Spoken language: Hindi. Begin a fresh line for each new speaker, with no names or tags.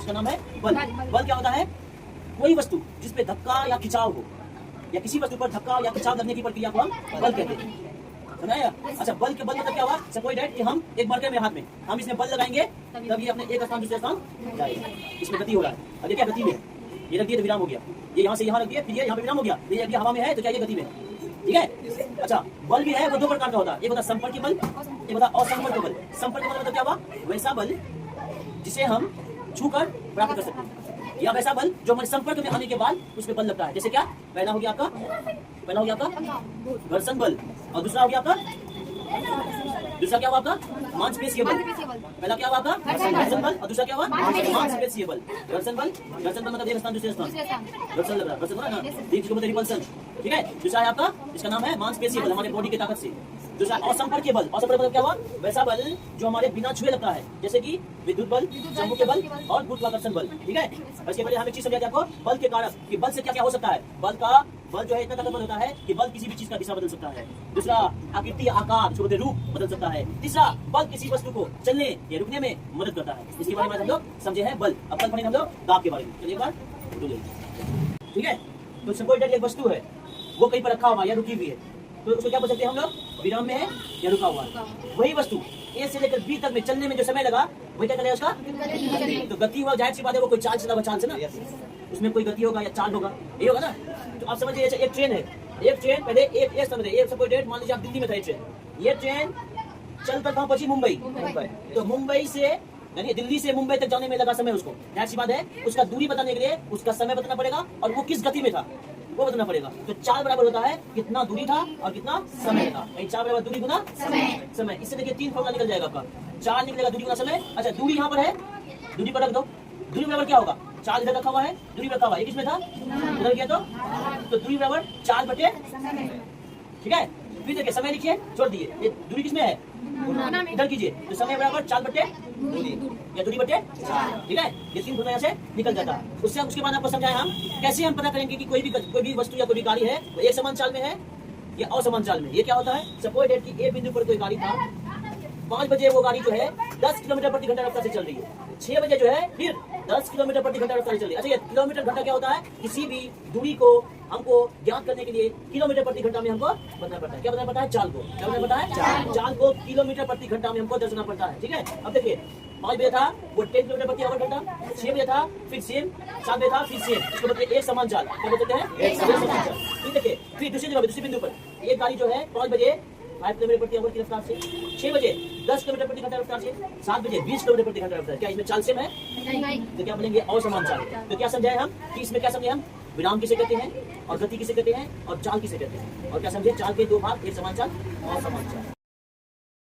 इसका नाम है बल। बल क्या होता है? कोई वस्तु जिसपे धक्का या खिंचाव हो, या किसी वस्तु पर धक्का या खिंचाव लगने की प्रक्रिया को हम बल कहते हैं। समझाया? अच्छा, बल के बल मतलब क्या हुआ? सपोज दैट कि हम एक बर्गर में हाथ में हम इसमें बल लगाएंगे तब ये अपने एक स्थान दूसरे स्थान जाएगा। इसमें गति हो रहा है। अब ये क्या गति में है? ये रख दिया तो विराम हो गया, ये यहाँ से यहाँ रख दिया, फिर ये यहाँ पे विराम हो गया, ये रख दिया हवा में है तो क्या ये गति में है? ठीक है। अच्छा, बल भी है वो दो प्रकार का होता है, एक होता है संपर्क बल, एक होता है असंपर्क बल। संपर्क बल मतलब क्या हुआ? वैसा बल जिसे हम छूकर प्राप्त कर सकते हैं, या वैसा बल जो हमारे संपर्क में आने के बाद उस पर बल लगता है। जैसे क्या? पहला हो गया आपका घर्षण बल, और दूसरा हो गया आपका क्या हुआ आपका? मांसपेशीय बल। पहला क्या हुआ आपका? घर्षण बल, और दूसरा क्या हुआ? मांसपेशीय बल। घर्षण बल मतलब एक स्थान दूसरे स्थान घर्षण लग रहा है, घर्षण हो रहा है ना, जिसको मतलब रिपल्सन। ठीक है। दूसरा है आपका, इसका नाम है मांसपेशीय बल, हमारे बॉडी की ताकत से। दूसरा असंपर्क बल। असंपर्क बल क्या हुआ? वैसा बल जो हमारे बिना छुए लगता है, जैसे कि विद्युत बल, चुंबकीय बल और गुरुत्वाकर्षण बल। ठीक है। इसके पहले हम एक चीज समझाते हैं आपको, बल के कारक कि बल से क्या क्या हो सकता है। बल जो है इतना ताकतवर होता है कि बल किसी भी चीज का दिशा बदल सकता है। दूसरा, आकृति आकार छोटे रूप बदल सकता है। तीसरा, बल किसी वस्तु को चलने या रुकने में मदद करता है। इसके बारे में हम लोग समझे हैं बल। अब कल पढ़ेंगे हम लोग दाब के बारे में। चलिए एक बार ठीक है। तो सपोज दैट एक वस्तु है, वो कहीं पर रखा हुआ या रुकी हुई है, तो उसको क्या बोल सकते हैं हम लोग? विराम में है या रुका हुआ है। वही वस्तु ए से लेकर बी तक में चलने में जो समय लगा वही क्या करेगा उसका? तो गति हुआ, जाहिर सी बात है वो कोई चाल चला, चाल से ना, उसमें कोई गति होगा या चाल होगा, ये होगा ना। तो आप समझिए एक ट्रेन है, एक ट्रेन पहले एक समझे, एक सपोज डेट मान लीजिए आप दिल्ली में था, ये ट्रेन चलकर कहाँ पहुंची? मुंबई। तो मुंबई से यानी दिल्ली से मुंबई तक जाने में लगा समय उसको, जाहिर सी बात है उसका दूरी बताने के लिए उसका समय बताना पड़ेगा और वो किस गति में था वो बताना पड़ेगा। तो चाल बराबर होता है कितना दूरी था और कितना समय था। चाल बराबर दूरी गुना समय। इससे देखिए 3 फॉर्मूला निकल जाएगा आपका। चाल निकलेगा दूरी गुना समय। अच्छा, दूरी यहाँ पर है, दूरी पर रख दो। दूरी बराबर क्या होगा? चाल इधर रखा हुआ है, दूरी रखा हुआ है, किसमें था? उधर किया तो दूरी बराबर चाल बटे। ठीक है। फिर देखिए समय लिखिए, छोड़ दिए, ये दूरी किसमें है? इधर कीजिए, तो समय बराबर चाल बटे या दूरी बटे। ठीक है। ये 3 फॉर्मूला से निकल जाता है। उसके बाद आपको समझाया हम कैसे हम पता करेंगे कि कोई भी वस्तु या कोई भी गाड़ी है वो एक समान चाल में है या असमान चाल में। ये क्या होता है? सपोज डेट की ए बिंदु पर कोई गाड़ी था, 5 बजे वो गाड़ी जो है 10 किलोमीटर प्रति घंटा रफ्तार से चल रही है, 6 बजे जो है फिर 10 किलोमीटर प्रति घंटा रफ्तार से चल रही है। अच्छा, ये किलोमीटर घंटा क्या होता है? किसी भी दूरी को हमको ज्ञात करने के लिए किलोमीटर प्रति घंटा में हमको बताना पड़ता है। क्या बताना पड़ता है? चाल को। क्या बताना पड़ता है? चाल को किलोमीटर प्रति घंटा में हमको दर्शाना पड़ता है। ठीक है। अब देखिए 5 बजे था वो 10 किलोमीटर प्रति आवर घंटा, 6 बजे था फिर सेम, 7 बजे था फिर सेम। इसको मतलब एक समान चाल। क्या बोलते हैं? एक समान चाल। फिर देखिए फिर दूसरी जगह दूसरे बिंदु पर एक गाड़ी जो है 5 बजे 5 किलोमीटर प्रति आवर की रफ्तार से, 6 बजे 10 किलोमीटर प्रति घंटा रफ्तार से, 7 बजे 20 किलोमीटर प्रति घंटा रफ्तार। क्या इसमें चाल सेम है? तो क्या बोलेंगे? असमान चाल। तो क्या समझाए हम कि इसमें क्या समझे हम? विराम किसे कहते हैं और गति किसे कहते हैं और चाल किसे कहते हैं। और क्या समझे? चाल के 2 भाग, एक समान चाल और असमान चाल।